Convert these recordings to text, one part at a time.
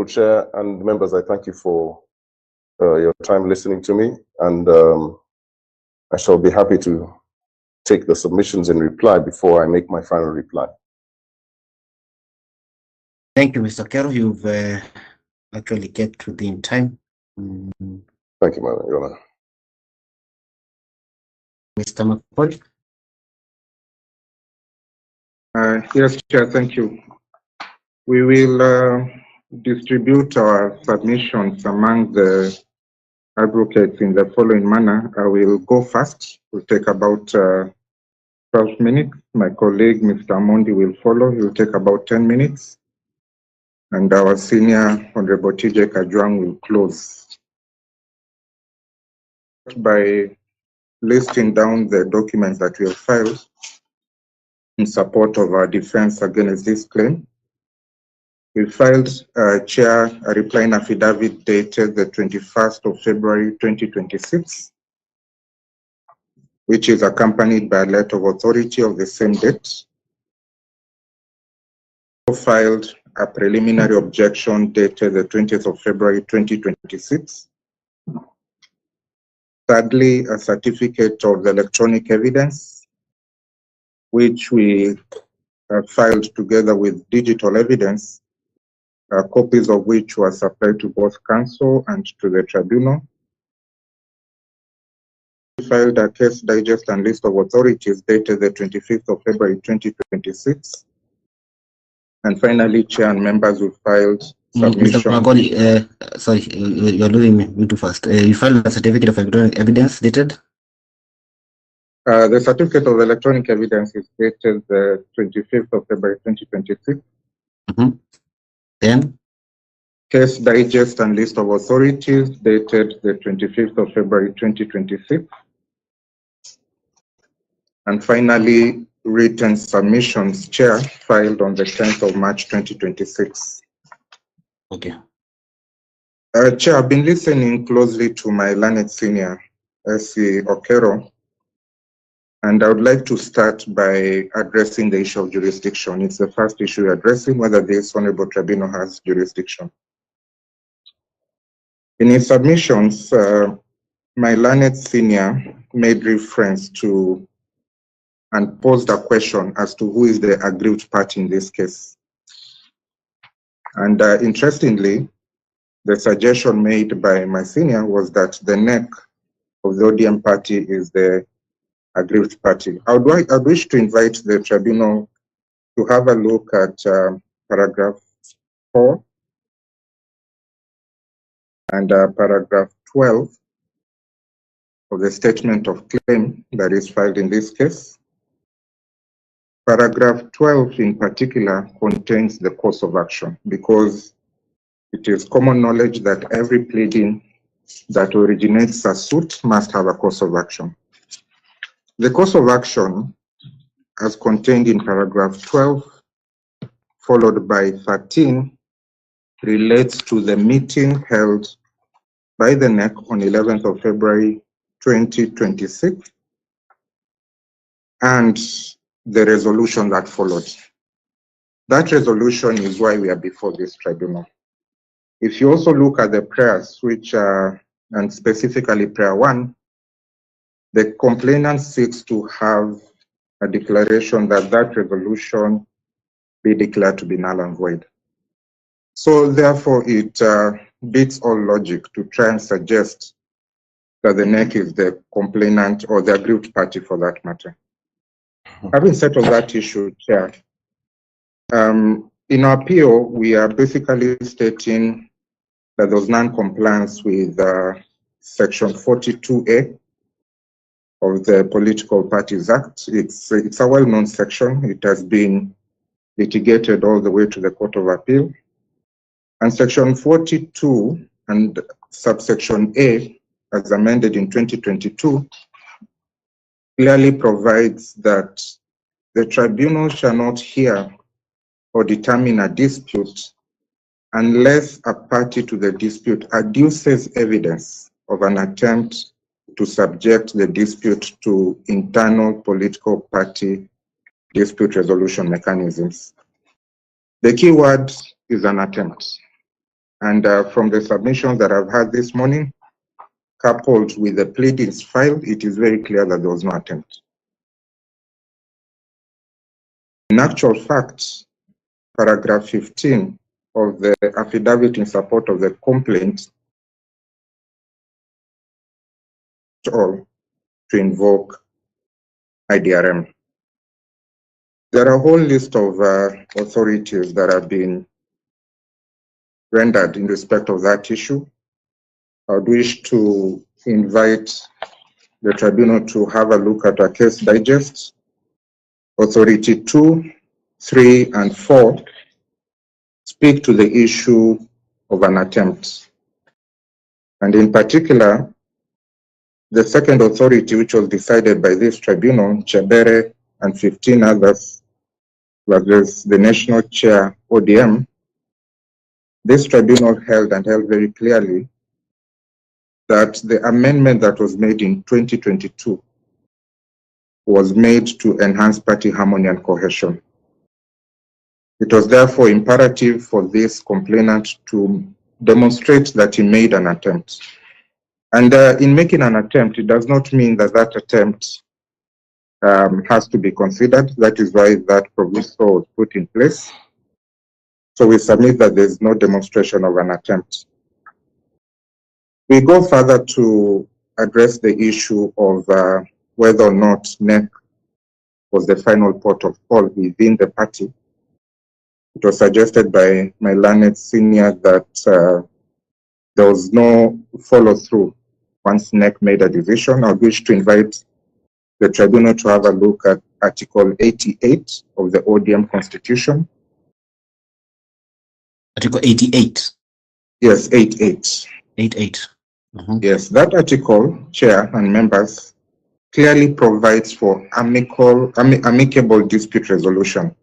Chair and members. I thank you for your time listening to me, and I shall be happy to take the submissions in reply before I make my final reply. Thank you, Mr. Kero. You've actually kept within time. Thank you, Madam Your Honor. Mr. McCoy. Yes, Chair, thank you. We will distribute our submissions among the advocates in the following manner. I will go first. It will take about 12 minutes. My colleague, Mr. Amondi, will follow. He will take about 10 minutes. And our senior, Honorable TJ Kajwang, will close. By listing down the documents that we have filed in support of our defense against this claim. We filed, Chair, a replying affidavit dated the 21st of February 2026, which is accompanied by a letter of authority of the same date. We filed a preliminary objection dated the 20th of February 2026. Thirdly, a certificate of electronic evidence, which we filed together with digital evidence, copies of which were supplied to both counsel and to the tribunal. We filed a case digest and list of authorities dated the 25th of February 2026. And finally, Chair and members, we filed submission. Mr. Magoli, sorry, you're losing me too fast. You filed a certificate of electronic evidence dated? The certificate of electronic evidence is dated the 25th of February 2026. Then? Case digest and list of authorities dated the 25th of February 2026. And finally, written submissions, Chair, filed on the 10th of March 2026. Okay. Chair, I've been listening closely to my learned senior, S.C. Okero, and I would like to start by addressing the issue of jurisdiction. It's the first issue we're addressing, whether this Honorable Tribunal has jurisdiction. In his submissions, my learned senior made reference to and posed a question as to who is the aggrieved party in this case. And interestingly, the suggestion made by my senior was that the neck of the ODM party is the aggrieved party. I would wish to invite the tribunal to have a look at paragraph 4 and paragraph 12 of the statement of claim that is filed in this case. Paragraph 12 in particular contains the course of action, because it is common knowledge that every pleading that originates a suit must have a course of action. The course of action, as contained in paragraph 12, followed by 13, relates to the meeting held by the NEC on 11th of February 2026 and the resolution that followed. That resolution is why we are before this tribunal. If you also look at the prayers, which are, and specifically prayer 1, the complainant seeks to have a declaration that that resolution be declared to be null and void. So therefore, it beats all logic to try and suggest that the NEC is the complainant or the aggrieved party for that matter. Having settled that issue, Chair, in our appeal, we are basically stating that there was non-compliance with Section 42A of the Political Parties Act. It's a well-known section. It has been litigated all the way to the Court of Appeal. And Section 42 and subsection A, as amended in 2022, clearly provides that the tribunal shall not hear or determine a dispute unless a party to the dispute adduces evidence of an attempt to subject the dispute to internal political party dispute resolution mechanisms. The key word is an attempt. And from the submissions that I've had this morning, coupled with the pleadings filed, it is very clear that there was no attempt. In actual fact, paragraph 15 of the affidavit in support of the complaint all to invoke IDRM. There are a whole list of authorities that have been rendered in respect of that issue. I would wish to invite the tribunal to have a look at a case digest. Authority 2, 3, and 4 speak to the issue of an attempt. And in particular, the second authority, which was decided by this tribunal, Chebere and 15 others, plus the national chair, ODM, this tribunal held very clearly that the amendment that was made in 2022 was made to enhance party harmony and cohesion. It was therefore imperative for this complainant to demonstrate that he made an attempt. And in making an attempt, it does not mean that that attempt has to be considered. That is why that proviso was put in place. So we submit that there's no demonstration of an attempt. We go further to address the issue of whether or not NEC was the final port of call within the party. It was suggested by my learned senior that there was no follow-through once NEC made a decision. I wish to invite the tribunal to have a look at Article 88 of the ODM Constitution. Article 88? Yes, 88. 88. Yes, that article, Chair and members, clearly provides for amicable dispute resolution.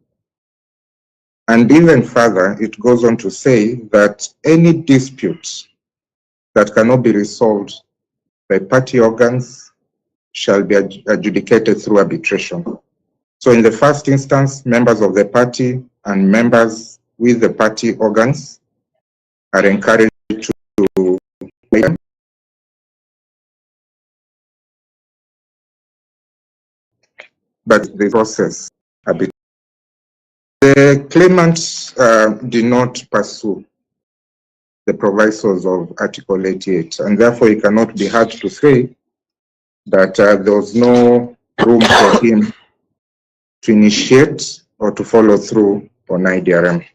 And even further, it goes on to say that any disputes that cannot be resolved by party organs shall be adjudicated through arbitration. So in the first instance, members of the party and members with the party organs are encouraged to but the process the claimants did not pursue the provisos of Article 88, and therefore it cannot be hard to say that there was no room for him to initiate or to follow through on IDRM.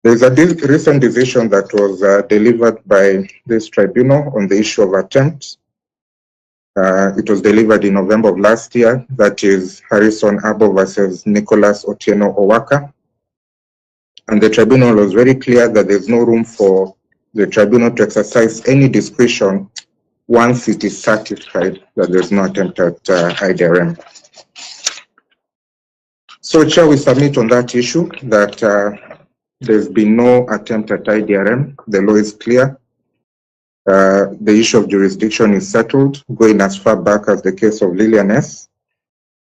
There is a recent decision that was delivered by this tribunal on the issue of attempt. It was delivered in November of last year. That is Harrison Abo versus Nicholas Otieno Owaka. And the tribunal was very clear that there's no room for the tribunal to exercise any discretion once it is satisfied that there's no attempt at IDRM. So, Chair, we submit on that issue that there's been no attempt at IDRM. The law is clear. The issue of jurisdiction is settled, going as far back as the case of Lillian S.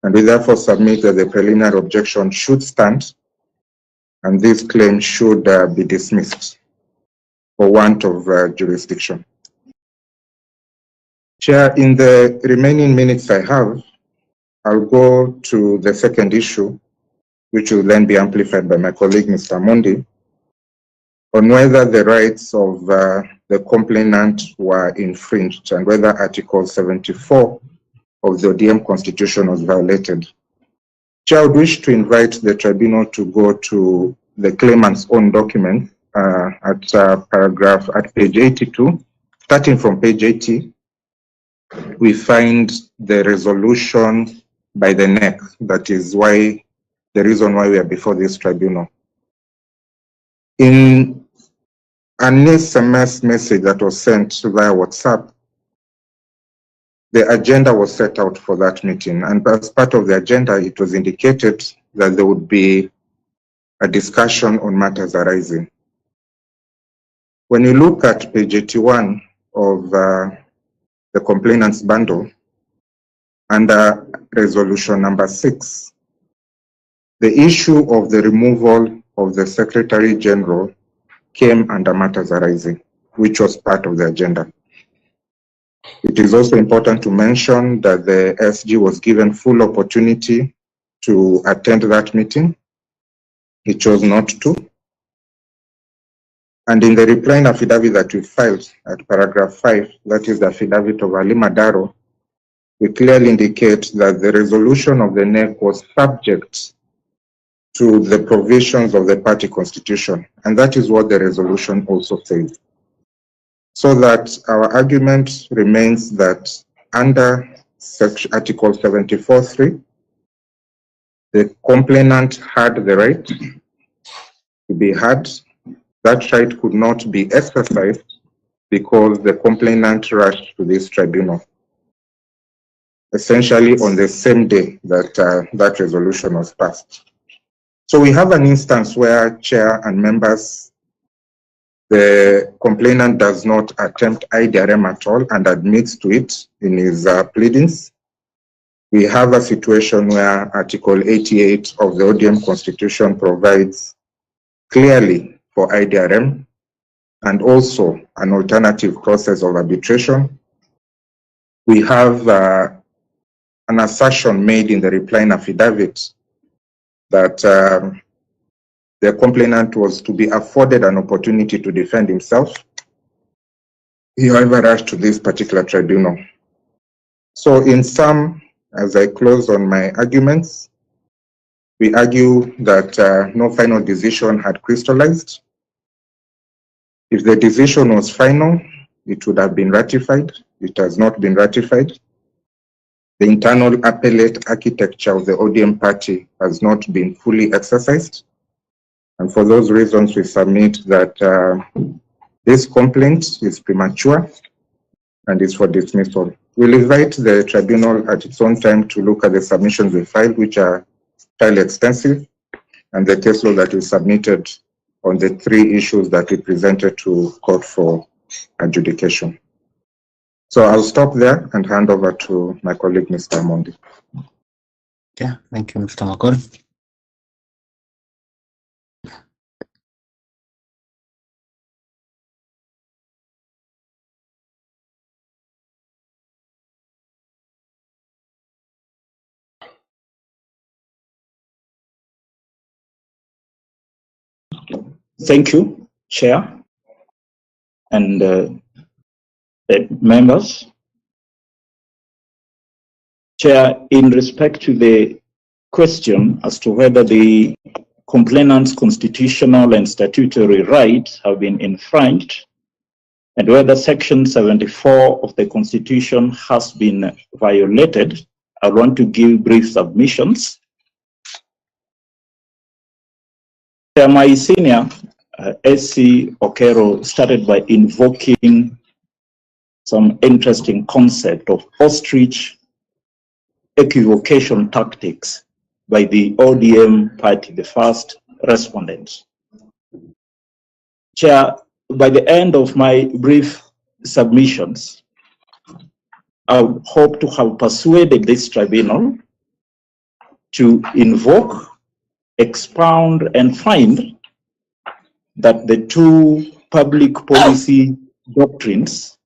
And we therefore submit that the preliminary objection should stand, and this claim should be dismissed for want of jurisdiction. Chair, in the remaining minutes I have, I'll go to the second issue, which will then be amplified by my colleague, Mr. Mondi, on whether the rights of the complainant were infringed and whether Article 74 of the ODM Constitution was violated. Chair, I would wish to invite the tribunal to go to the claimant's own document at page 82. Starting from page 80, we find the resolution by the NEC. That is why the reason why we are before this tribunal. In an SMS message that was sent via WhatsApp, the agenda was set out for that meeting, and as part of the agenda, it was indicated that there would be a discussion on matters arising. When you look at page 81 of the complainant's bundle, under resolution number 6, the issue of the removal of the Secretary General came under matters arising, which was part of the agenda. It is also important to mention that the SG was given full opportunity to attend that meeting. He chose not to. And in the replying affidavit that we filed at paragraph 5, that is the affidavit of Ali Madaro, we clearly indicate that the resolution of the NEC was subject to the provisions of the party constitution. And that is what the resolution also says. So that our argument remains that under Article 74(3), the complainant had the right to be heard. That right could not be exercised because the complainant rushed to this tribunal, essentially on the same day that that resolution was passed. So we have an instance where chair and members, the complainant does not attempt IDRM at all and admits to it in his pleadings. We have a situation where Article 88 of the ODM Constitution provides clearly for IDRM and also an alternative process of arbitration. We have an assertion made in the replying affidavit that the complainant was to be afforded an opportunity to defend himself. He, however, rushed to this particular tribunal. So in sum, as I close on my arguments, we argue that no final decision had crystallized. If the decision was final, it would have been ratified. It has not been ratified. The internal appellate architecture of the ODM party has not been fully exercised. And for those reasons, we submit that this complaint is premature and is for dismissal. We'll invite the tribunal at its own time to look at the submissions we filed, which are fairly extensive, and the case law that we submitted on the 3 issues that we presented to court for adjudication. So I'll stop there and hand over to my colleague, Mr. Amondi. Yeah, thank you, Mr. Makol. Thank you, Chair, and members. Chair, in respect to the question as to whether the complainant's constitutional and statutory rights have been infringed and whether Section 74 of the Constitution has been violated, I want to give brief submissions. Chair, my senior, SC Okero, started by invoking some interesting concept of ostrich equivocation tactics by the ODM party, the first respondent. Chair, by the end of my brief submissions, I would hope to have persuaded this tribunal to invoke, expound, and find that the 2 public policy doctrines,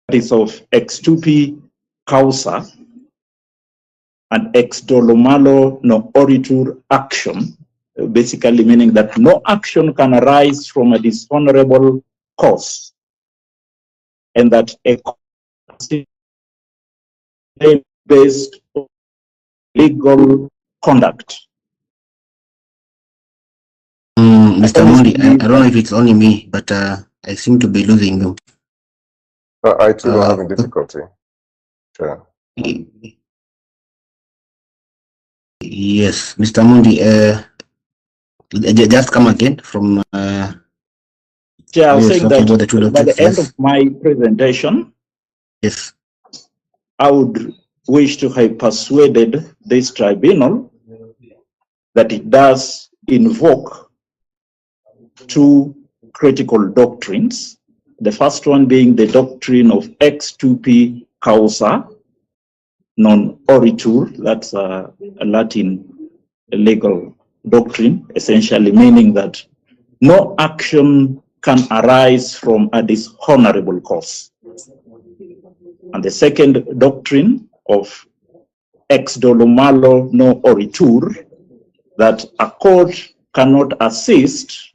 that is of ex tupi causa and ex dolo malo no oritur action, basically meaning that no action can arise from a dishonorable cause, and that a based on legal conduct. Mr. Mondi, I don't know if it's only me, but I seem to be losing you. I too am having difficulty. Sure. Yes, Mr. Mondi, just come again from. Yeah, I was saying that by the end of my presentation, yes, I would wish to have persuaded this tribunal that it does invoke 2 critical doctrines. The first one being the doctrine of ex tupi causa non oritur, that's a Latin legal doctrine, essentially meaning that no action can arise from a dishonorable cause. And the second doctrine of ex dolo malo no oritur, that a court cannot assist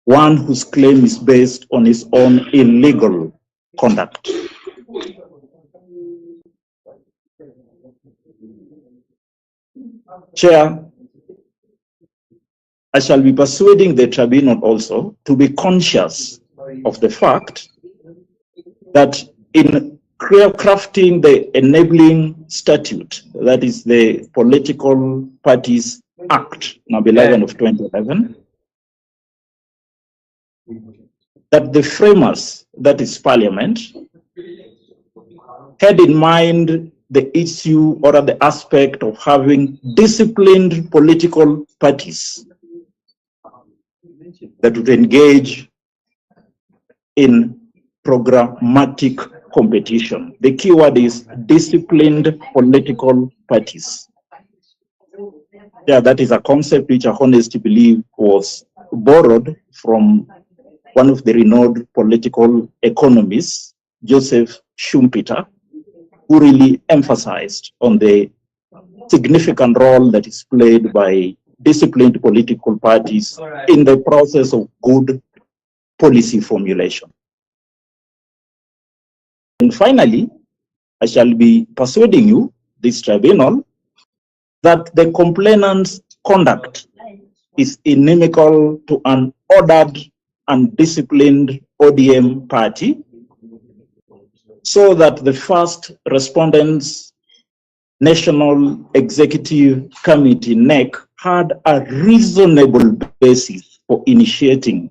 one whose claim is based on his own illegal conduct. Chair, I shall be persuading the tribunal also to be conscious of the fact that in crafting the enabling statute, that is the Political Parties Act, number 11 of 2011, that the framers, that is Parliament, had in mind the issue or the aspect of having disciplined political parties that would engage in programmatic competition. The key word is disciplined political parties. Yeah, that is a concept which I honestly believe was borrowed from one of the renowned political economists, Joseph Schumpeter, who really emphasized on the significant role that is played by disciplined political parties in the process of good policy formulation. And finally, I shall be persuading you, this tribunal, that the complainant's conduct is inimical to an ordered and disciplined ODM party, so that the first respondent's National Executive Committee, NEC, had a reasonable basis for initiating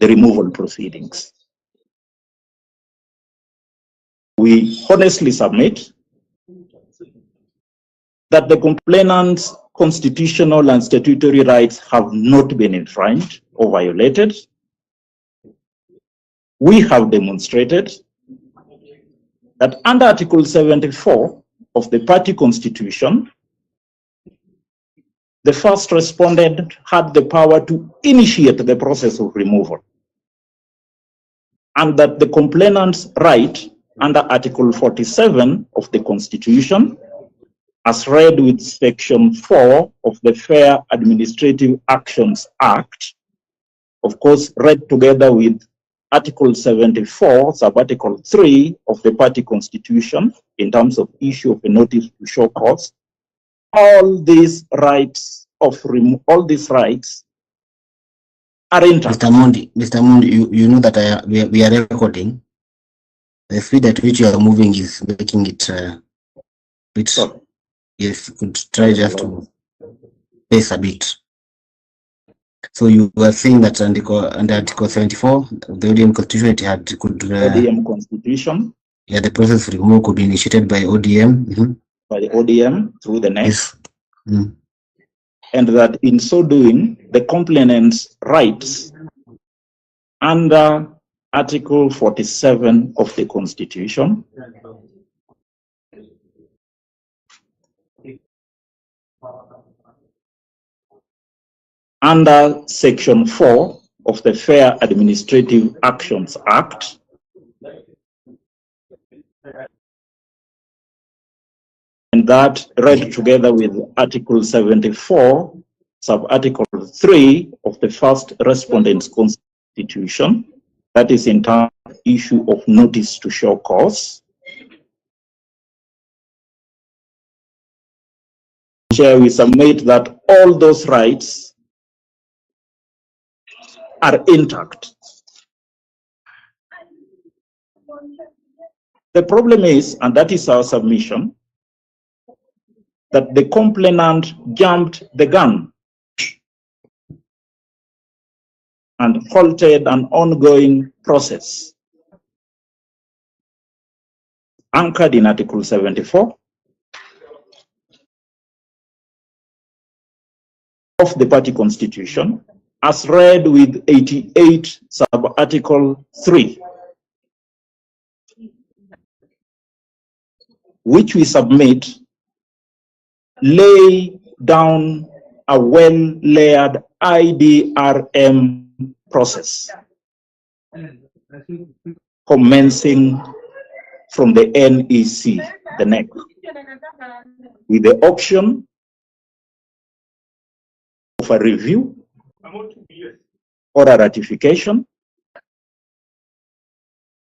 the removal proceedings. We honestly submit that the complainant's constitutional and statutory rights have not been infringed or violated. We have demonstrated that under Article 74 of the party constitution, the first respondent had the power to initiate the process of removal, and that the complainant's right under Article 47 of the Constitution, as read with Section 4 of the Fair Administrative Actions Act, of course, read together with Article 74, Sub-Article 3 of the Party Constitution, in terms of issue of a notice to show cause, all these rights are intact. Mr. Mundi, you know that we are recording. The speed at which you are moving is making it bit. Yes, you could try just to pace a bit. So you were saying that under Article 74 of the ODM Constitution, ODM Constitution. Yeah, the process of removal could be initiated by ODM. Mm-hmm. By the ODM through the NEC. Yes. Mm. And that in so doing, the complainant's rights under Article 47 of the Constitution under Section 4 of the Fair Administrative Actions Act and that read together with Article 74, Sub-Article 3 of the First Respondent's Constitution, that is in terms of issue of notice to show cause. Chair, we submit that all those rights are intact. The problem is, and that is our submission, that the complainant jumped the gun and halted an ongoing process anchored in Article 74 of the party constitution, as read with 88 sub-article 3, which we submit lay down a well-layered IDRM process, commencing from the NEC, the NEC, with the option of a review or a ratification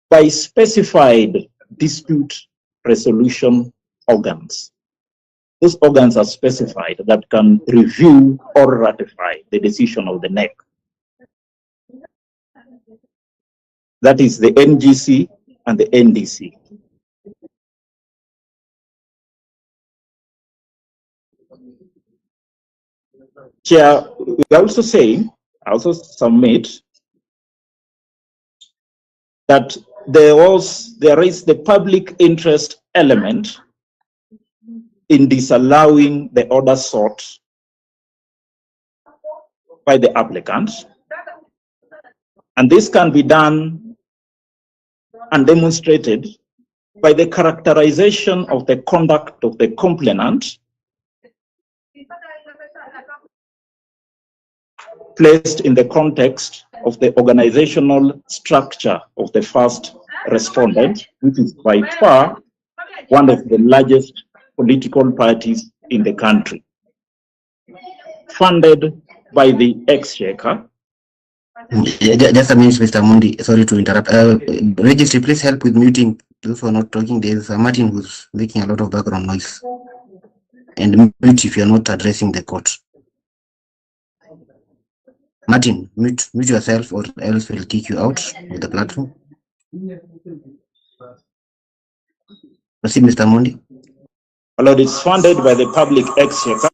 by specified dispute resolution organs. Those organs are specified that can review or ratify the decision of the NEC. That is the NGC and the NDC. Chair, we also say, I also submit that there is the public interest element in disallowing the order sought by the applicant. And this can be done and demonstrated by the characterization of the conduct of the complainant placed in the context of the organizational structure of the first respondent, which is by far one of the largest political parties in the country, funded by the Exchequer. Just a minute, Mr. Mundi. Sorry to interrupt. Registry, please help with muting those who are not talking. There is Martin who's making a lot of background noise. And mute if you are not addressing the court. Martin, mute yourself, or else we'll kick you out of the platform. Proceed, Mr. Mundi. Lord, it's funded by the public exchequer.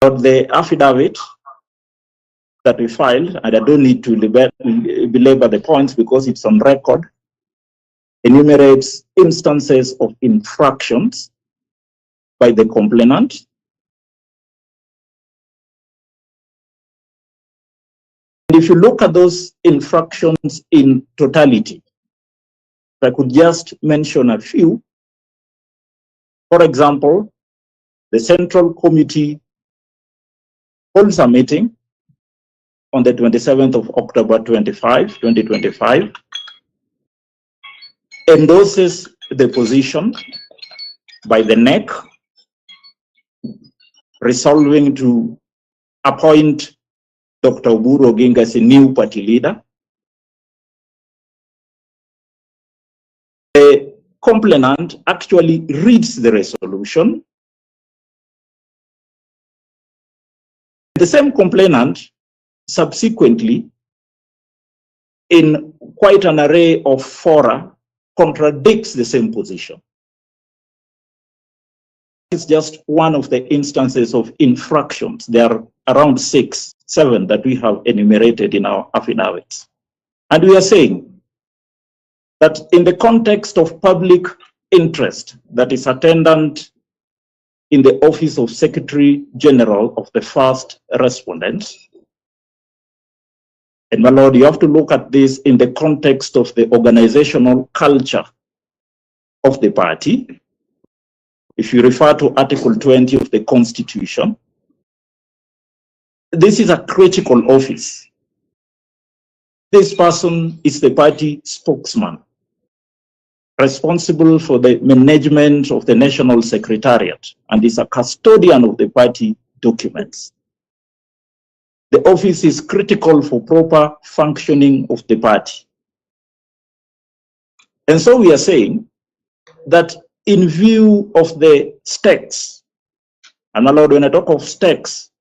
The affidavit that we filed, and I don't need to belabor the points because it's on record, enumerates instances of infractions by the complainant. And if you look at those infractions in totality, I could just mention a few. For example, the Central Committee holds a meeting on the 27th of October 2025, endorses the position by the NEC, resolving to appoint Dr. Oburu Oginga as a new party leader. The complainant actually reads the resolution. The same complainant subsequently, in quite an array of fora, contradicts the same position. It's just one of the instances of infractions. There are around 6, 7 that we have enumerated in our affidavits. And we are saying that in the context of public interest that is attendant in the office of Secretary General of the first respondent, and my Lord, you have to look at this in the context of the organizational culture of the party. If you refer to Article 20 of the Constitution, this is a critical office. This person is the party spokesman, responsible for the management of the National Secretariat, and is a custodian of the party documents. The office is critical for proper functioning of the party. And so we are saying that in view of the stakes, and my Lord, when I talk of stakes,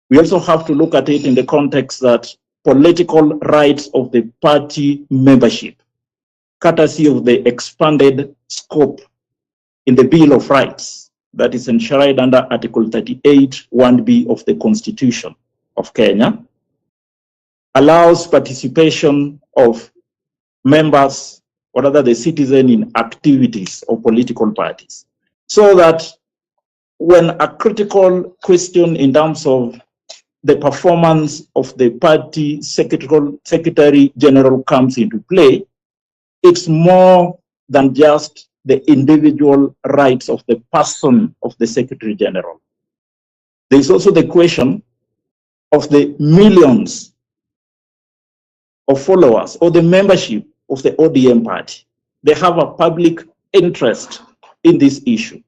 we also have to look at it in the context that political rights of the party membership, courtesy of the expanded scope in the Bill of Rights that is enshrined under Article 38, 1B of the Constitution of Kenya, allows participation of members, or rather the citizen, in activities of political parties. So that when a critical question in terms of the performance of the party secretary general comes into play, it's more than just the individual rights of the person of the secretary general. There's also the question of the millions of followers or the membership of the ODM party. They have a public interest in this issue.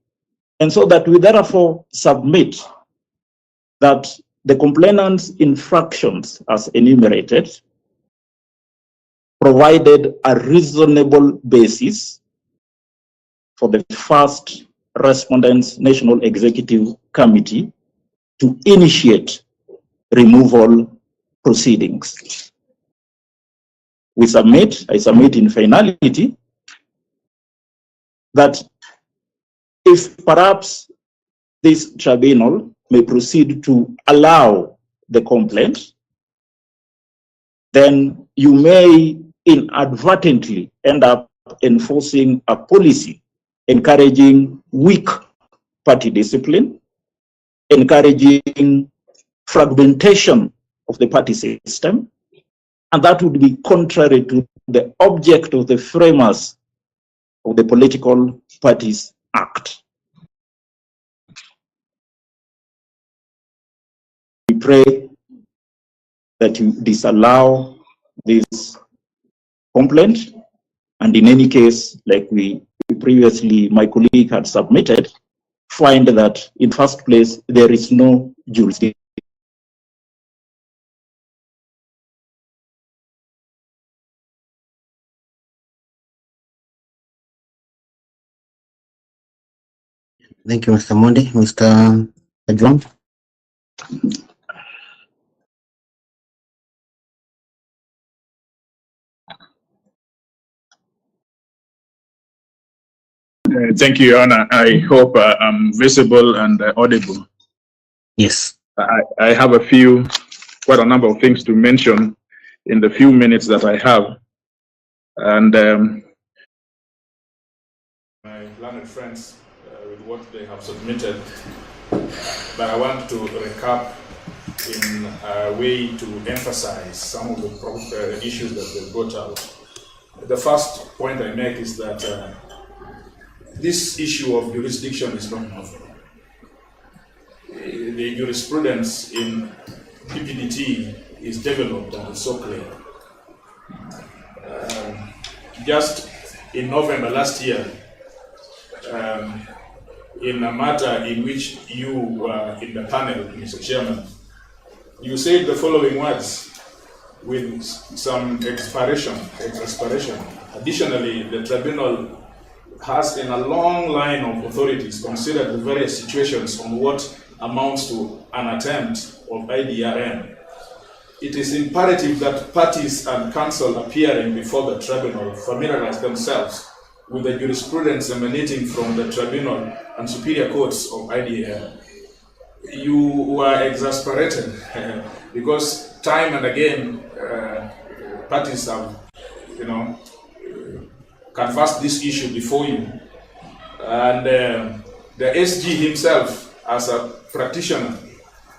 And so that we therefore submit that the complainant's infractions as enumerated provided a reasonable basis for the first respondent's National Executive Committee to initiate removal proceedings. I submit in finality that if perhaps this tribunal may proceed to allow the complaint, then you may inadvertently end up enforcing a policy encouraging weak party discipline, encouraging fragmentation of the party system, and that would be contrary to the object of the framers of the Political Parties Act. We pray that you disallow this complaint, and in any case, like we previously, my colleague had submitted, find that in first place, there is no jurisdiction. Thank you, Mr. Mondi. Mr. Edwin. Thank you, Your Honor. I hope I'm visible and audible. Yes. I have quite a number of things to mention in the few minutes that I have. And my learned friends with what they have submitted, but I want to recap in a way to emphasize some of the issues that they brought out. The first point I make is that this issue of jurisdiction is not novel. The jurisprudence in PPDT is developed and is so clear. Just in November last year, in a matter in which you were in the panel, Mr. Chairman, you said the following words with some expiration. Additionally, the tribunal has in a long line of authorities considered the various situations on what amounts to an attempt of IDRM. It is imperative that parties and counsel appearing before the tribunal familiarize themselves with the jurisprudence emanating from the tribunal and superior courts of IDRM. You were exasperated because time and again parties have, canvassed this issue before you. And the SG himself, as a practitioner,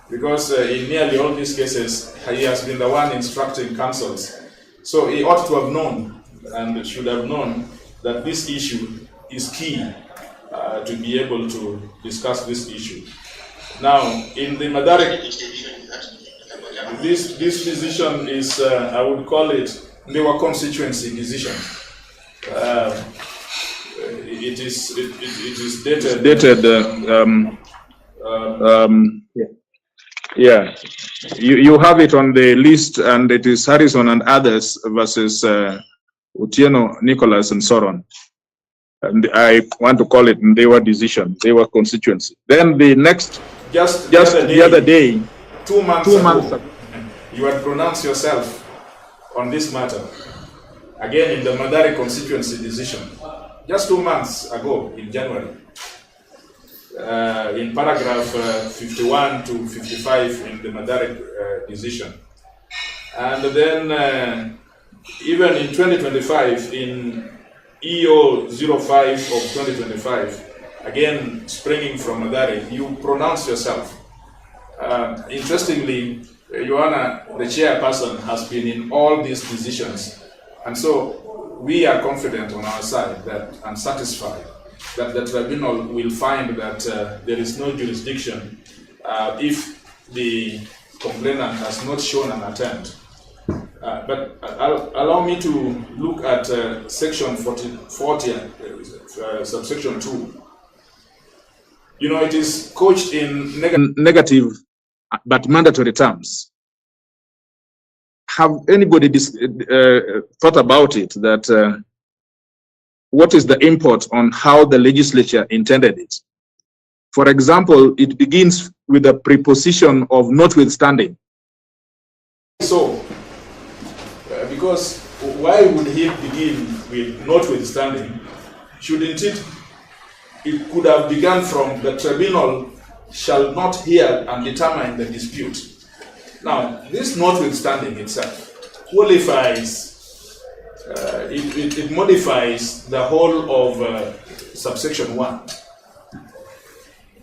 because in nearly all these cases, he has been the one instructing counsels. So he ought to have known and should have known that this issue is key to be able to discuss this issue. Now, in the Madari, this decision is, I would call it, Lewa constituency decision. It is dated. Yeah, you have it on the list, and it is Harrison and others versus Utieno, Nicholas, and Soron. And I want to call it Ndewa decision, Ndewa constituency. Then the next, just the other day, 2 months ago, you had pronounced yourself on this matter. Again, in the Madari constituency decision, just 2 months ago, in January, in paragraph 51 to 55 in the Madari decision. And then, even in 2025, in EO 05 of 2025, again, springing from Madari, you pronounce yourself Interestingly, Your Honor, the chairperson has been in all these decisions. And so we are confident on our side that, and satisfied that the tribunal will find that there is no jurisdiction if the complainant has not shown an attempt. But allow me to look at section 40 subsection 2. You know, it is couched in negative but mandatory terms. Have anybody thought about it, that what is the import on how the legislature intended it? For example, it begins with a preposition of notwithstanding. So, because why would he begin with notwithstanding? Shouldn't it could have begun from the tribunal shall not hear and determine the dispute. Now, this notwithstanding itself qualifies, it modifies the whole of subsection 1.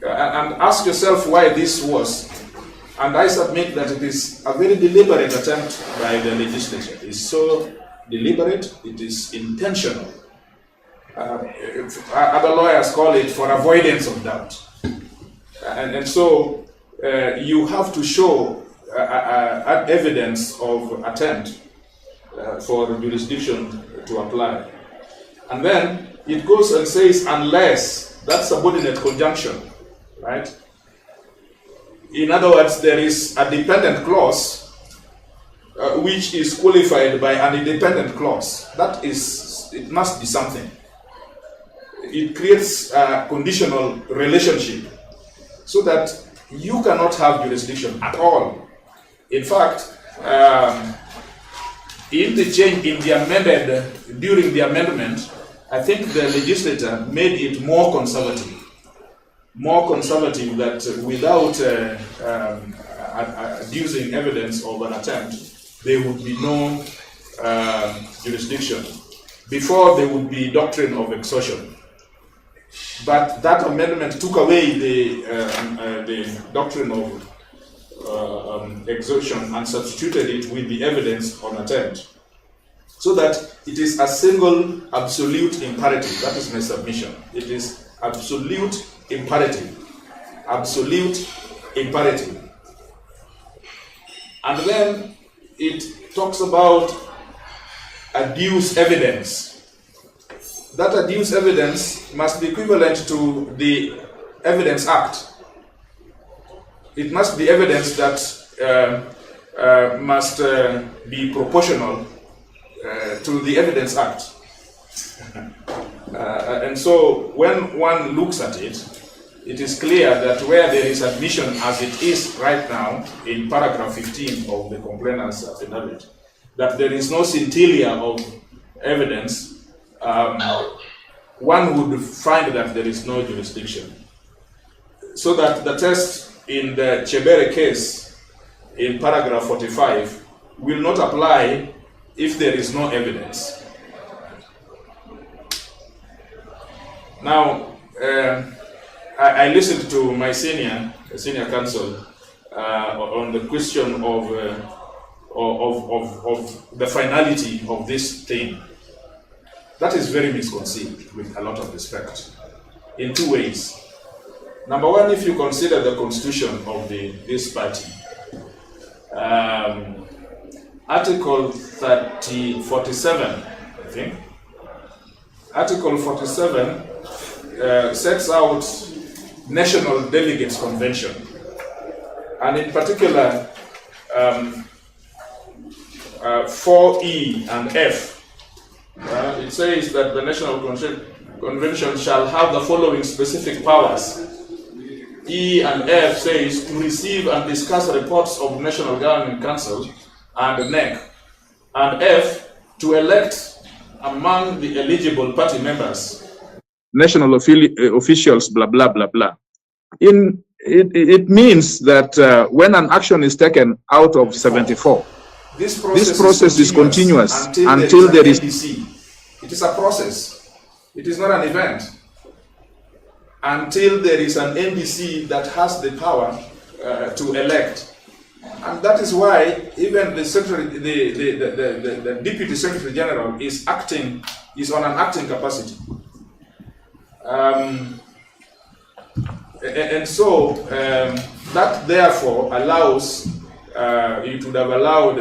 And ask yourself why this was. And I submit that it is a very deliberate attempt by the legislature. It is so deliberate, it is intentional. Other lawyers call it for avoidance of doubt. And so you have to show evidence of attempt for jurisdiction to apply. And then it goes and says, unless, that's subordinate conjunction, right? In other words, there is a dependent clause which is qualified by an independent clause. That is, it must be something. It creates a conditional relationship so that you cannot have jurisdiction at all. In fact, in the change, in the amended, during the amendment, I think the legislator made it more conservative that without adducing evidence of an attempt, there would be no jurisdiction. Before, there would be doctrine of exhaustion. But that amendment took away the doctrine of exhaustion and substituted it with the evidence on attempt, so that it is a single absolute imperative. That is my submission. It is absolute imperative. Absolute imperative. And then it talks about adduce evidence. That adduce evidence must be equivalent to the Evidence Act. It must be evidence that must be proportional to the Evidence Act. And so when one looks at it, it is clear that where there is admission as it is right now in paragraph 15 of the complainant's affidavit, that there is no scintilla of evidence, one would find that there is no jurisdiction. So that the test in the Chebere case in paragraph 45 will not apply if there is no evidence. Now, I listened to my senior counsel on the question of the finality of this thing. That is very misconceived, with a lot of respect, in two ways. Number one, if you consider the constitution of this party, Article 47, I think, Article 47 sets out National Delegates Convention, and in particular 4E and F. It says that the National Convention shall have the following specific powers. E and F says to receive and discuss reports of National Governing Council and NEC. And F, to elect among the eligible party members national officials, blah, blah, blah, blah. It means that when an action is taken out of 74, this process is continuous until there is NDC. It is a process. It is not an event. Until there is an NDC that has the power to elect. And that is why even the secretary, the deputy secretary general is on an acting capacity. And so that therefore allows, it would have allowed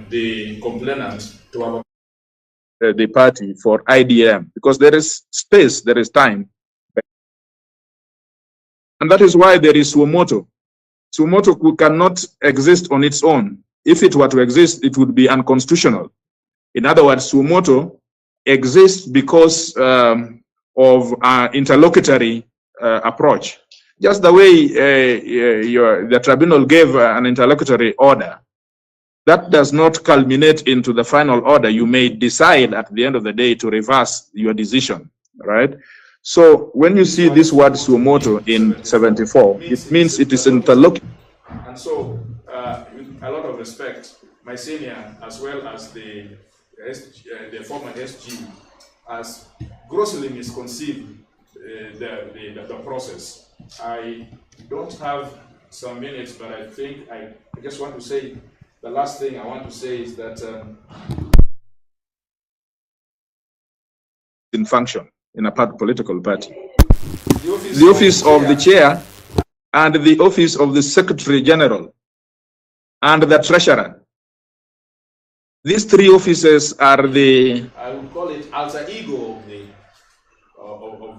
the complainant to have the party for IDM, because there is space, there is time. And that is why there is Suomoto. Suomoto cannot exist on its own. If it were to exist, it would be unconstitutional. In other words, Suomoto exists because of an interlocutory approach. Just the way the tribunal gave an interlocutory order, that does not culminate into the final order. You may decide at the end of the day to reverse your decision, right? So when you see this word Suomoto in 74, it means it is interlocutory. And so, with a lot of respect, my senior, as well as the former SG, has grossly misconceived the process. I don't have some minutes, but I think I just want to say, the last thing I want to say is that in function in a political party, the office of the chair and the office of the secretary general and the treasurer. These three offices are the, I would call it, alter ego of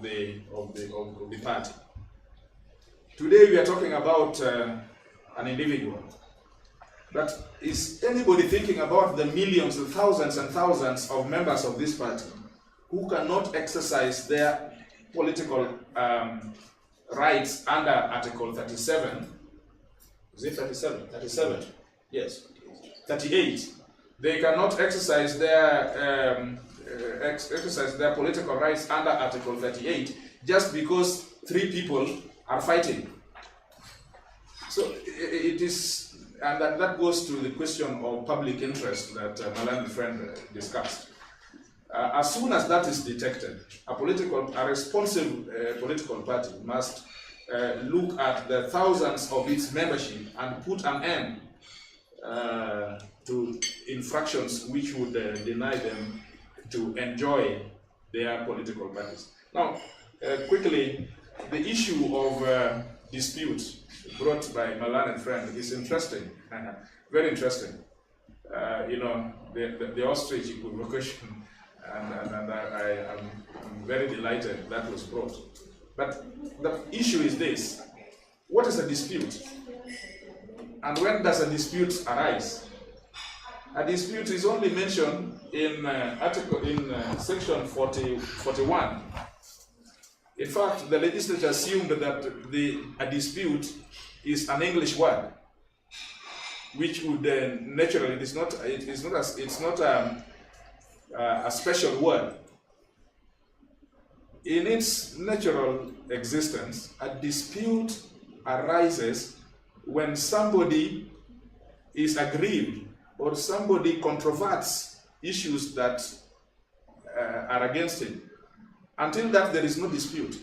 the party. Today we are talking about an individual. But is anybody thinking about the millions and thousands of members of this party who cannot exercise their political rights under Article 37? Is it 37? 37, yes. 38. They cannot exercise their political rights under Article 38 just because three people are fighting. So it is. And that goes to the question of public interest that Malan friend discussed. As soon as that is detected, a responsive political party must look at the thousands of its membership and put an end to infractions which would deny them to enjoy their political parties. Now, quickly, the issue of dispute brought by Malan and friend is interesting, very interesting. You know, the ostrich equivocation, and I'm very delighted that was brought. But the issue is this: what is a dispute? And when does a dispute arise? A dispute is only mentioned in section 41. In fact, the legislature assumed that a dispute is an English word, which would naturally it's not a special word. In its natural existence, a dispute arises when somebody is aggrieved or somebody controverts issues that are against him. Until that, there is no dispute.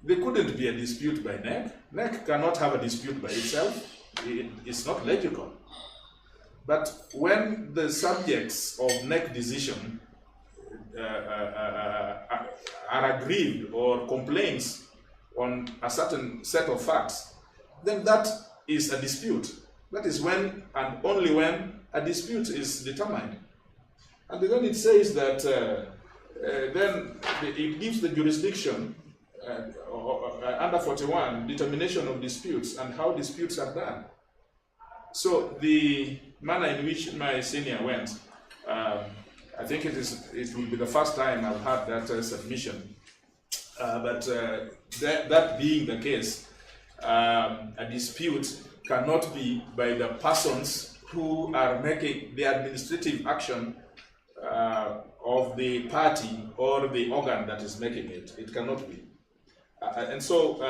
There couldn't be a dispute by NEC. NEC cannot have a dispute by itself. It's not logical. But when the subjects of NEC decision are aggrieved or complaints on a certain set of facts, then that is a dispute. That is when and only when a dispute is determined. And then it says that then it gives the jurisdiction under 41 determination of disputes and how disputes are done. So the manner in which my senior went, I think it will be the first time I've had that submission. But that being the case, a dispute cannot be by the persons who are making the administrative action of the party or the organ that is making it. It cannot be. And so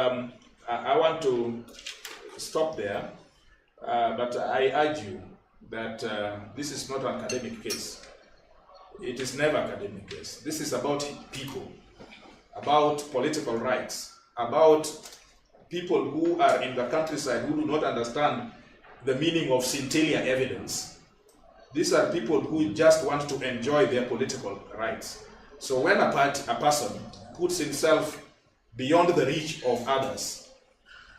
I want to stop there, but I urge you that this is not an academic case. It is never an academic case. This is about people, about political rights, about people who are in the countryside who do not understand the meaning of scintillia evidence. These are people who just want to enjoy their political rights. So when a person puts himself beyond the reach of others,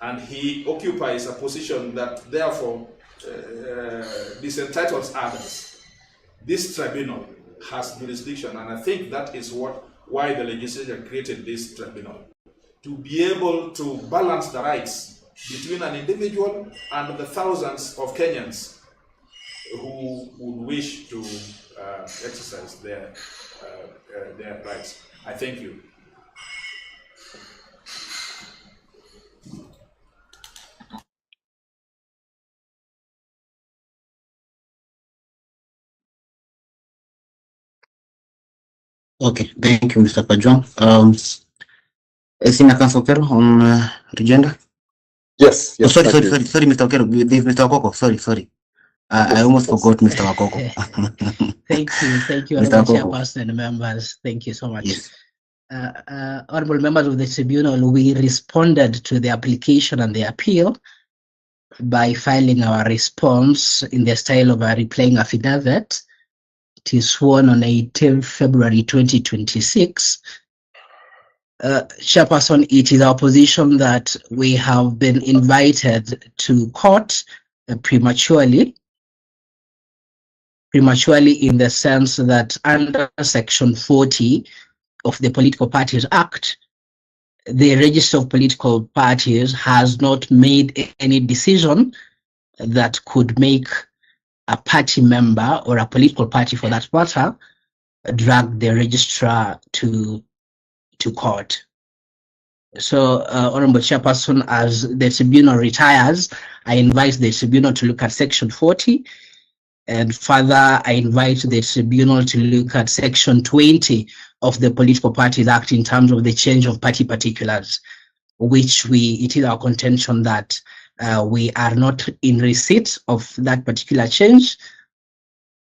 and he occupies a position that therefore disentitles others, this tribunal has jurisdiction, and I think that is why the legislature created this tribunal, to be able to balance the rights between an individual and the thousands of Kenyans who would wish to exercise their rights. I thank you. Okay, thank you, Mr. Kajwang. Senior Counsel Okero on agenda. Yes, yes. Sorry, Mr. Okero. Mr. Wakoko. Sorry. I almost forgot Mr. Wakoko. Thank you, Honorable Chairperson and members. Thank you so much. Yes. Honorable members of the tribunal, we responded to the application and the appeal by filing our response in the style of a replying affidavit. It is sworn on 18th February 2026. Chairperson, it is our position that we have been invited to court prematurely in the sense that under Section 40 of the Political Parties Act, the Register of Political Parties has not made any decision that could make a party member or a political party for that matter drag the registrar to court. So, Honorable Chairperson, as the tribunal retires, I invite the tribunal to look at Section 40, and further, I invite the tribunal to look at Section 20 of the Political Parties Act in terms of the change of party particulars, which it is our contention that we are not in receipt of that particular change,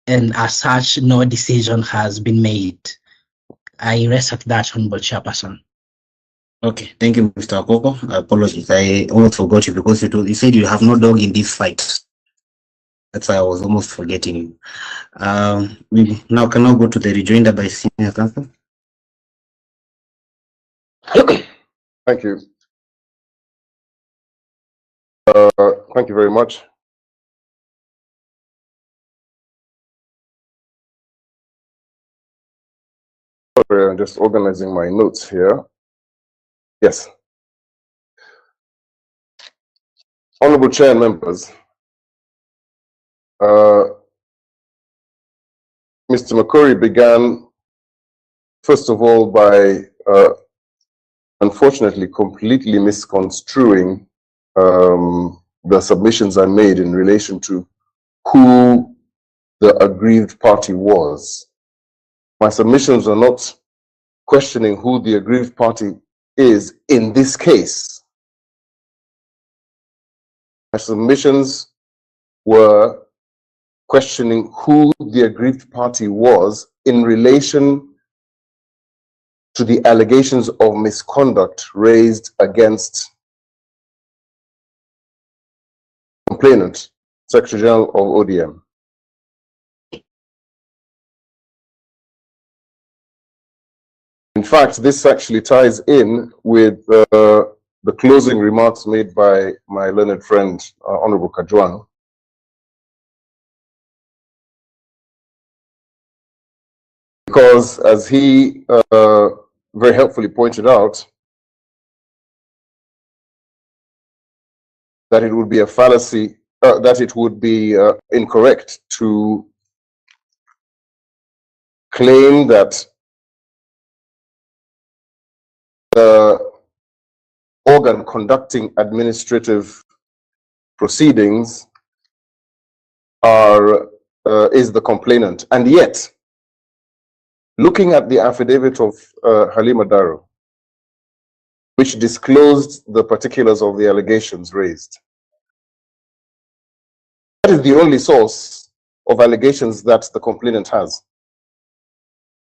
and as such, no decision has been made. I rest at that, Honorable Chairperson. Okay, thank you, Mr. Wakoko. Apologies, I almost forgot you because you said you have no dog in this fight. That's why I was almost forgetting you. We now can go to the rejoinder by Senior Counsel. Thank you. Thank you very much. Sorry, I'm just organizing my notes here. Yes. Honorable Chair and members, Mr. Makori began, first of all, by unfortunately completely misconstruing the submissions I made in relation to who the aggrieved party was. My submissions are not questioning who the aggrieved party is in this case. My submissions were questioning who the aggrieved party was in relation to the allegations of misconduct raised against complainant, Secretary General of ODM. In fact, this actually ties in with the closing remarks made by my learned friend, Honorable Kajwang. Because as he very helpfully pointed out, that it would be a fallacy, that it would be incorrect to claim that the organ conducting administrative proceedings is the complainant. And yet, looking at the affidavit of Halima Daro, which disclosed the particulars of the allegations raised, that is the only source of allegations that the complainant has.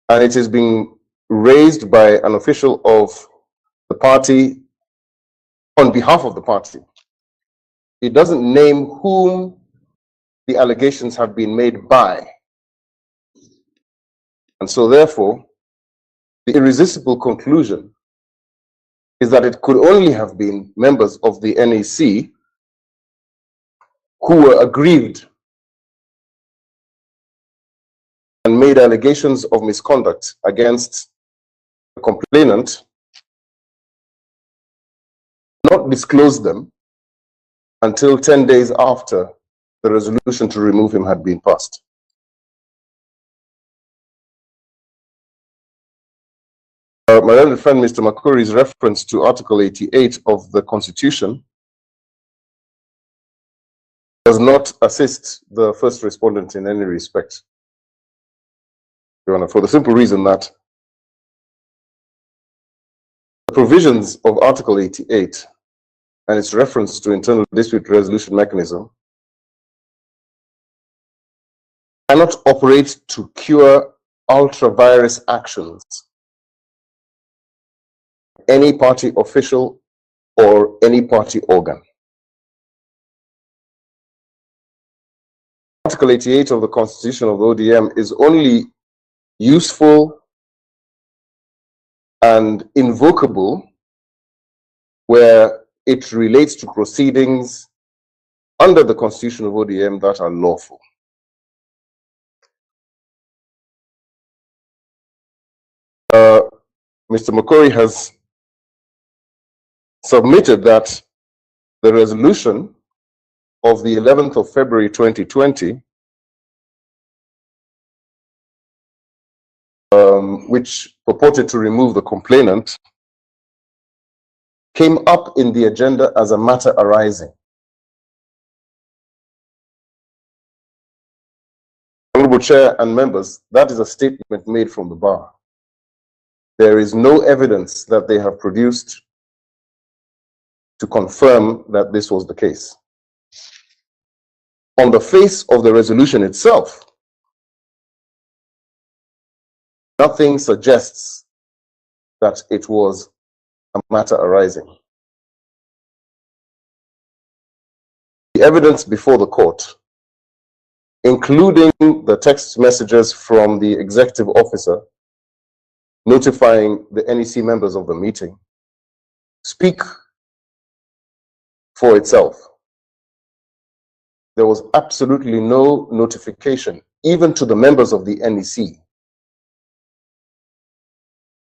And it is being raised by an official of the party on behalf of the party. It doesn't name whom the allegations have been made by. And so therefore, the irresistible conclusion is that it could only have been members of the NEC who were aggrieved and made allegations of misconduct against the complainant, not disclose them until 10 days after the resolution to remove him had been passed. My learned friend, Mr. Makuri's reference to Article 88 of the Constitution does not assist the first respondent in any respect, Your Honor, for the simple reason that the provisions of Article 88 and its reference to internal dispute resolution mechanism cannot operate to cure ultra-virus actions, any party official or any party organ. Article 88 of the Constitution of the ODM is only useful and invocable where it relates to proceedings under the Constitution of ODM that are lawful. Mr. Makuri has submitted that the resolution of the 11th of February 2020, which purported to remove the complainant, came up in the agenda as a matter arising. Honorable Chair and members, that is a statement made from the bar. There is no evidence that they have produced to confirm that this was the case. On the face of the resolution itself, nothing suggests that it was a matter arising. The evidence before the court, including the text messages from the executive officer notifying the NEC members of the meeting, speak for itself. There was absolutely no notification, even to the members of the NEC,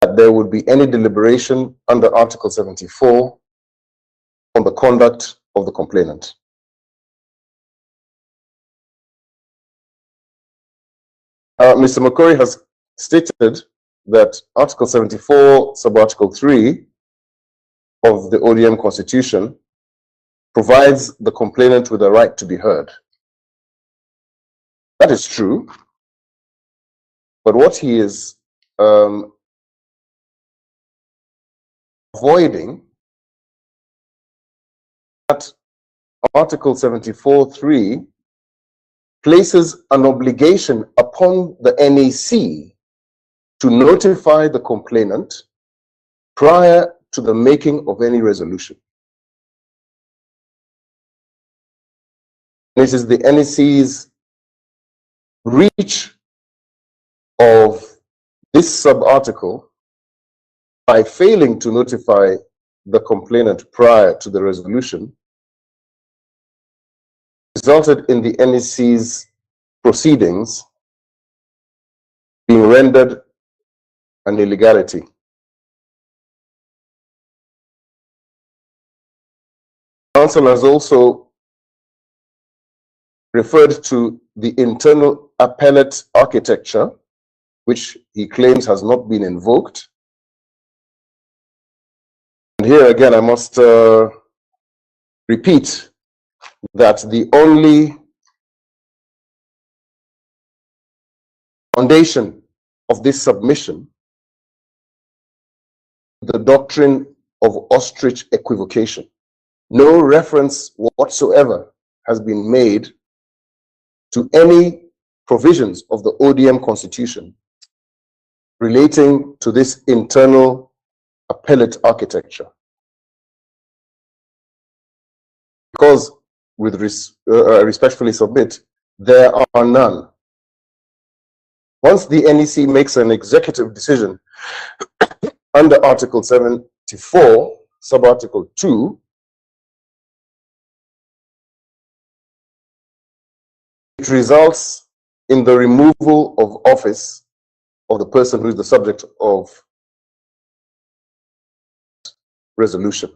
that there would be any deliberation under Article 74 on the conduct of the complainant. Mr. Makuri has stated that Article 74, Subarticle 3 of the ODM Constitution provides the complainant with a right to be heard. That is true, but what he is avoiding, that Article 74(3) places an obligation upon the NEC to notify the complainant prior to the making of any resolution. It is the NEC's reach of this sub-article by failing to notify the complainant prior to the resolution resulted in the NEC's proceedings being rendered an illegality. Council has also referred to the internal appellate architecture, which he claims has not been invoked. And here again, I must repeat that the only foundation of this submission, the doctrine of ostrich equivocation. No reference whatsoever has been made to any provisions of the ODM Constitution relating to this internal appellate architecture. because, with respectfully submit, there are none. Once the NEC makes an executive decision under Article 74, Subarticle 2, it results in the removal of office of the person who is the subject of resolution.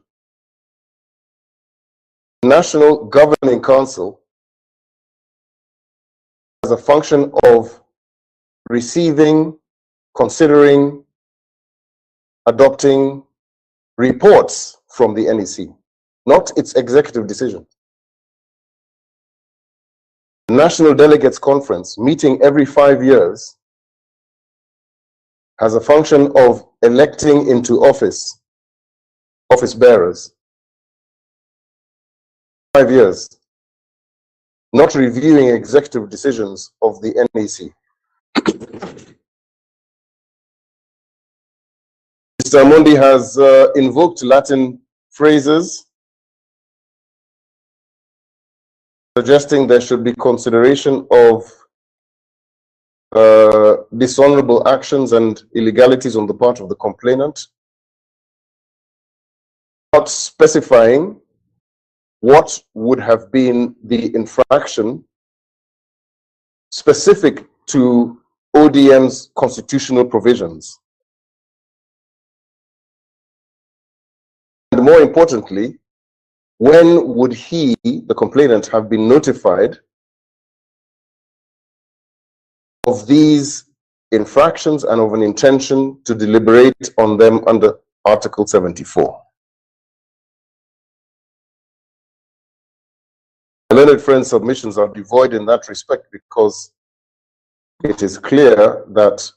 The National Governing Council has a function of receiving, considering, adopting reports from the NEC, not its executive decision. The National Delegates Conference, meeting every 5 years, has a function of electing into office bearers. 5 years, not reviewing executive decisions of the NEC. Mr. Amondi has invoked Latin phrases suggesting there should be consideration of dishonorable actions and illegalities on the part of the complainant, without specifying what would have been the infraction specific to ODM's constitutional provisions. And more importantly, when would he, the complainant, have been notified of these infractions and of an intention to deliberate on them under Article 74? My learned friend's submissions are devoid in that respect because it is clear that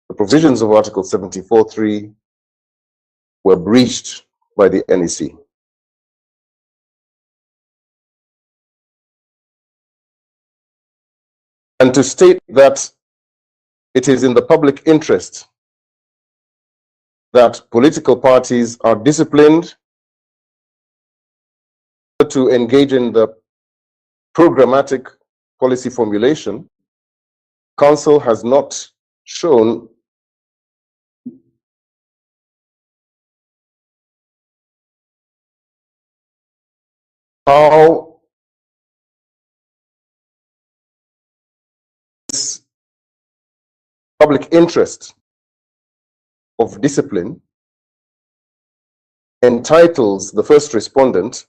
the provisions of Article 74(3) were breached by the NEC. And to state that it is in the public interest that political parties are disciplined to engage in the programmatic policy formulation, Council has not shown how this public interest of discipline entitles the first respondent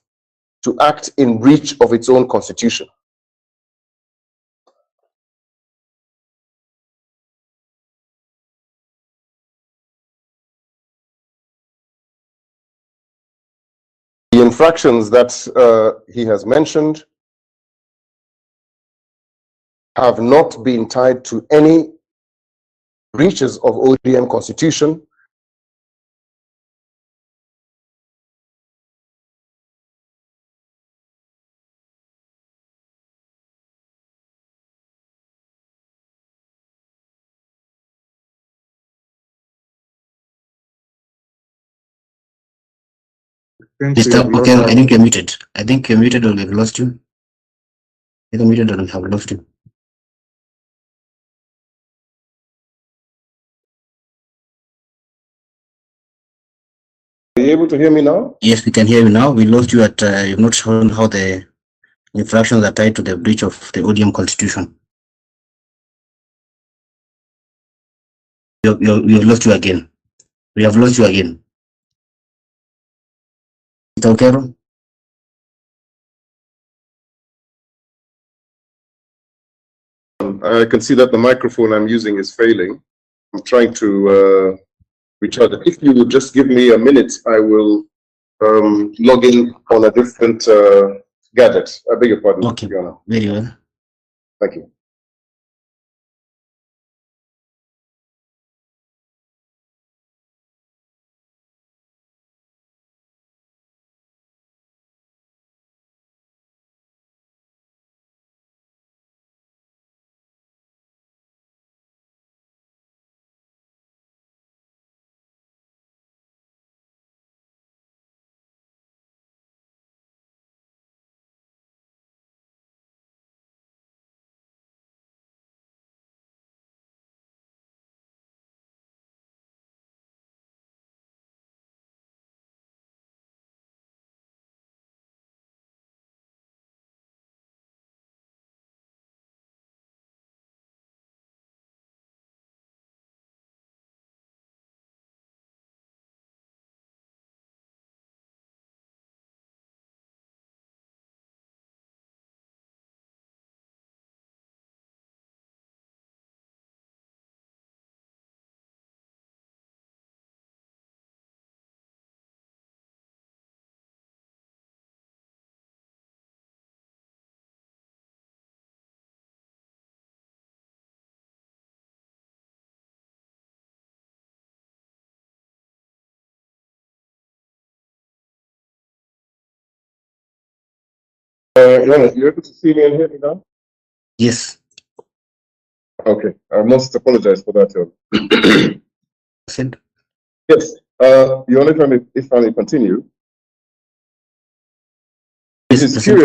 to act in breach of its own constitution. The infractions that he has mentioned have not been tied to any breaches of ODM constitution, Mr. Okay, I think you're muted. I think you're muted or we've lost you. You're muted or we have lost you. Are you able to hear me now? Yes, we can hear you now. We lost you at, you've not shown how the infractions are tied to the breach of the ODM constitution. We have lost you again. We have lost you again. Mr. Okero? I can see that the microphone I'm using is failing. I'm trying to recharge it. If you would just give me a minute, I will log in on a different gadget. I beg your pardon. Okay, very well. Thank you. Jonas, you're able to see me and hear me now? Yes. Okay, I must apologize for that. Said. Yes, if I may continue. It Yes, is present.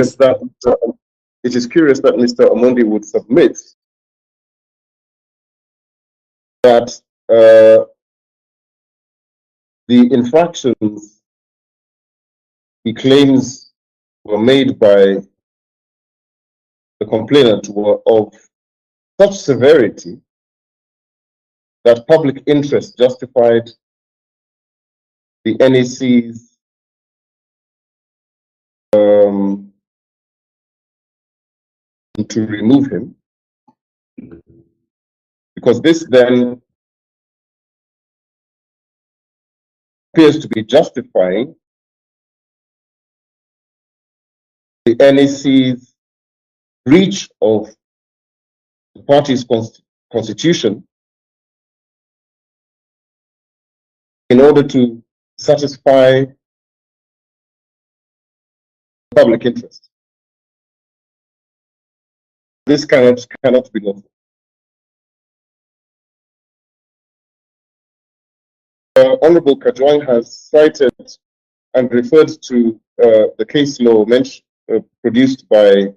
curious that Mr. Omondi would submit that the infractions he claims were made by the complainant were of such severity that public interest justified the NEC's to remove him, because this then appears to be justifying the NEC's breach of the party's constitution in order to satisfy public interest. This cannot be lawful. Honorable Kajwang has cited and referred to the case law produced by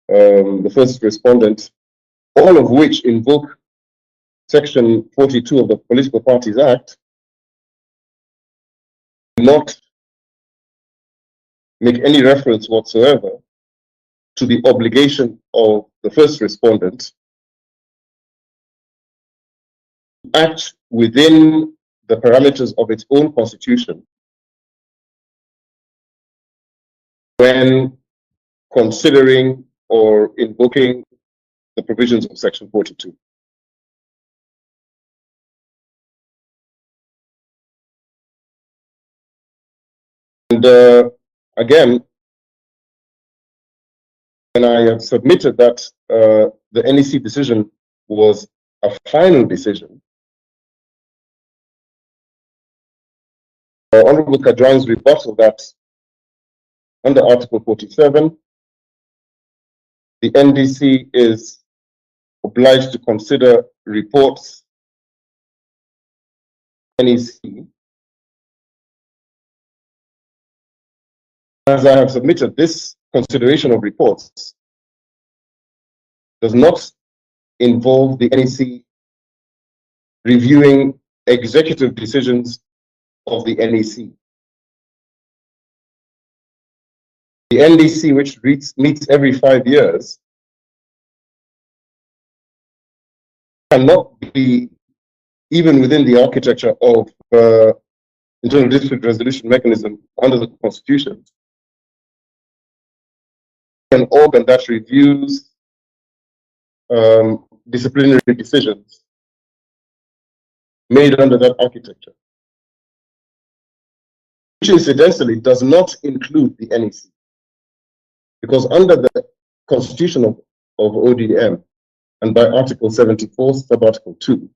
the first respondent, all of which invoke Section 42 of the Political Parties Act, do not make any reference whatsoever to the obligation of the first respondent to act within the parameters of its own constitution when considering or invoking the provisions of Section 42. And again, when I have submitted that the NEC decision was a final decision, Honorable Kajwang's rebuttal that under Article 47, the NDC is obliged to consider reports NEC. As I have submitted, this consideration of reports does not involve the NEC reviewing executive decisions of the NEC. The NDC, which meets every 5 years, cannot be, even within the architecture of internal dispute resolution mechanism under the Constitution, an organ that reviews disciplinary decisions made under that architecture, which incidentally does not include the NEC. Because under the Constitution of ODM, and by Article 74, sub-Article 2,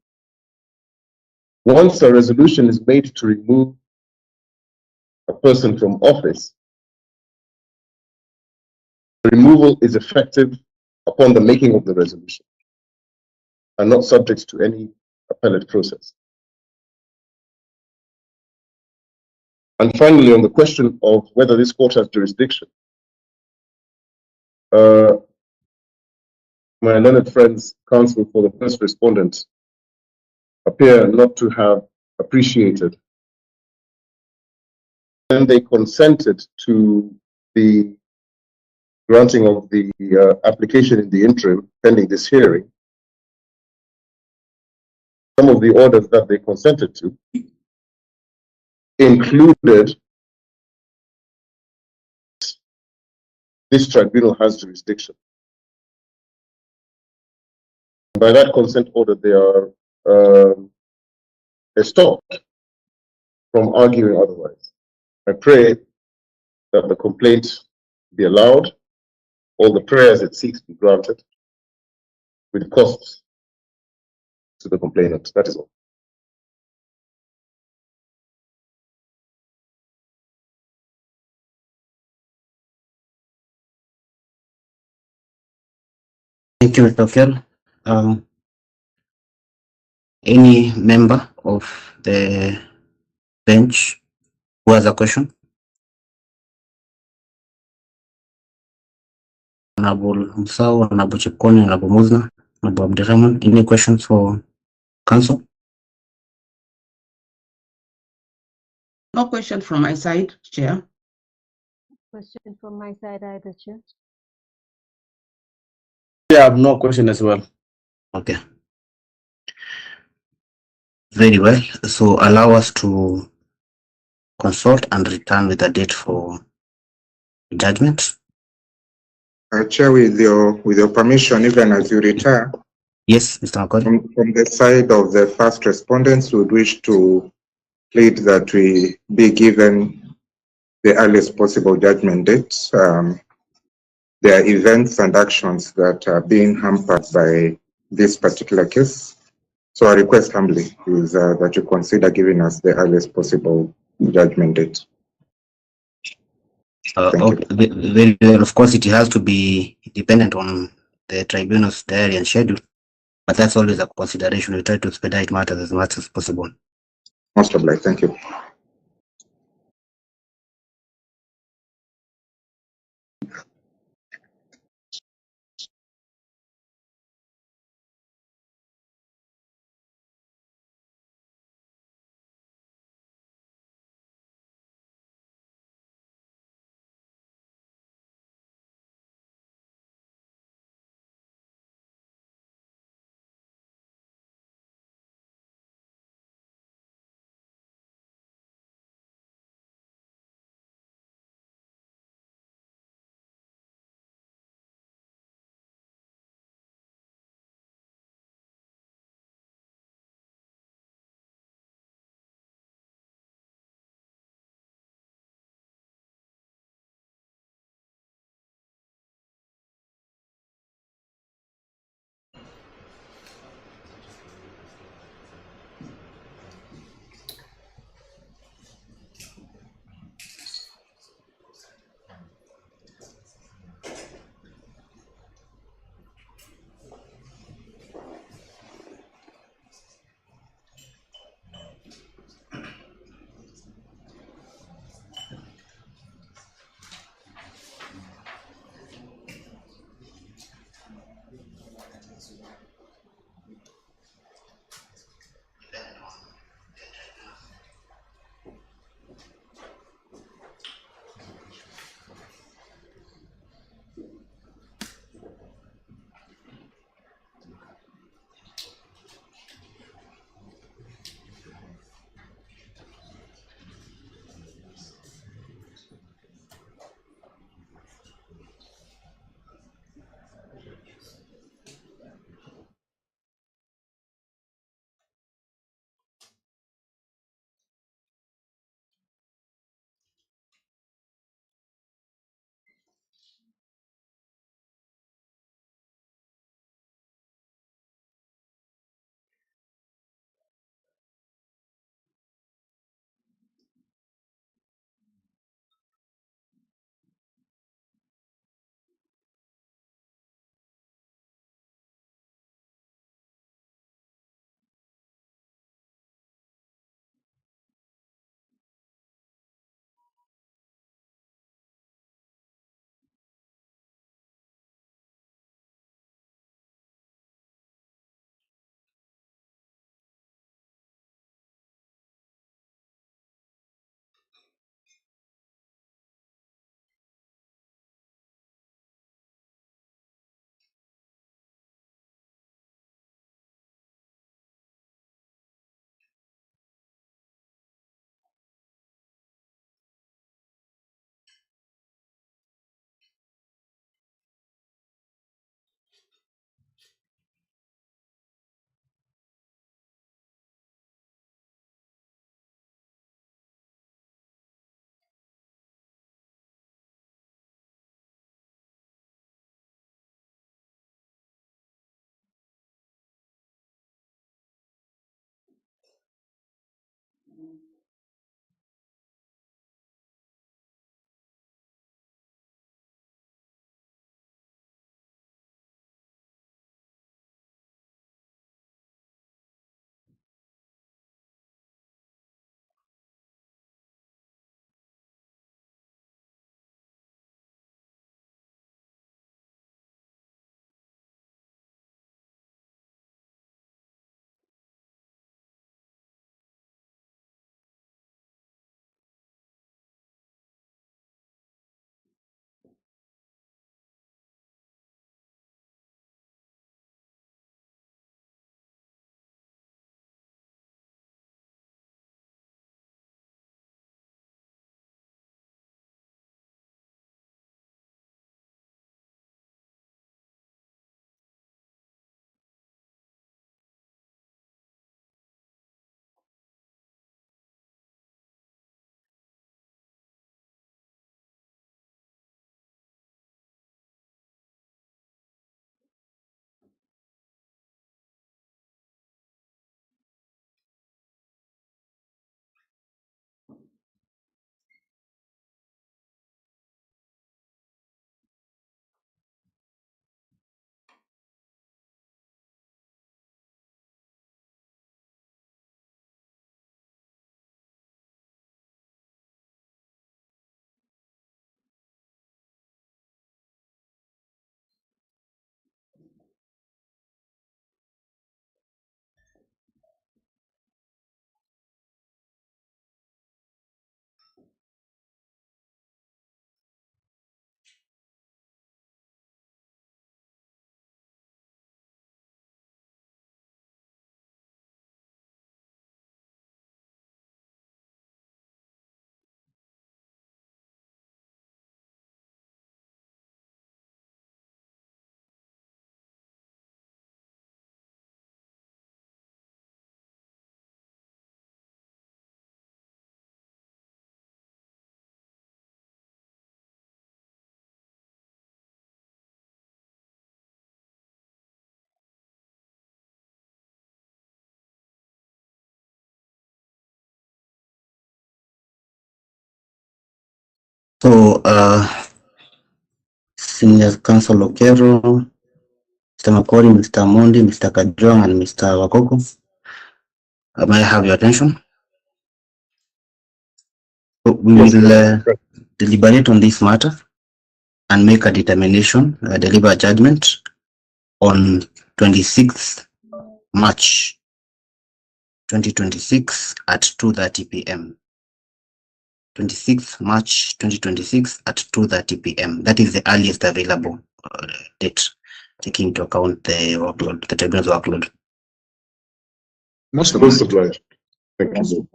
once a resolution is made to remove a person from office, the removal is effective upon the making of the resolution and not subject to any appellate process. And finally, on the question of whether this court has jurisdiction, my learned friends, counsel for the first respondent, appear not to have appreciated. Then they consented to the granting of the application in the interim pending this hearing. Some of the orders that they consented to included this tribunal has jurisdiction. By that consent order, they are stopped from arguing otherwise. I pray that the complaint be allowed, all the prayers it seeks be granted, with costs to the complainant. That is all. Thank you, Mr. Okel. Any member of the bench who has a question? Honorable Musau, Honorable Chepkoni, Honorable Muzna, Honorable Abdirahman. Any questions for council? No question from my side, Chair. Question from my side either, Chair. Yeah, I have no question as well. Okay. Very well. So allow us to consult and return with a date for judgment. Chair, with your permission, even as you retire, Yes, Mr. Makori. from the side of the first respondents, we would wish to plead that we be given the earliest possible judgment date. There are events and actions that are being hampered by this particular case. So our request humbly is that you consider giving us the earliest possible judgment date. Very well. Of course, it has to be dependent on the tribunal's diary and schedule, but that's always a consideration. We try to expedite matters as much as possible. Most obliged. Thank you. So, Senior Counsel Okero, Mr. Makori, Mr. Mondi, Mr. Kajong, and Mr. Wakoko, may I have your attention? So we will deliberate on this matter and make a determination, deliver a judgment on 26th March 2026 at 2:30 p.m. 26th March 2026 at 2:30 p.m. That is the earliest available date, taking into account the workload, the tribunal's workload. Most obliged. Thank you.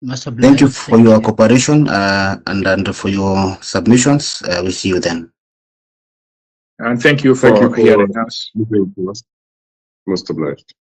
Thank you for your cooperation and for your submissions. We'll see you then. And thank you for hearing us. Most obliged.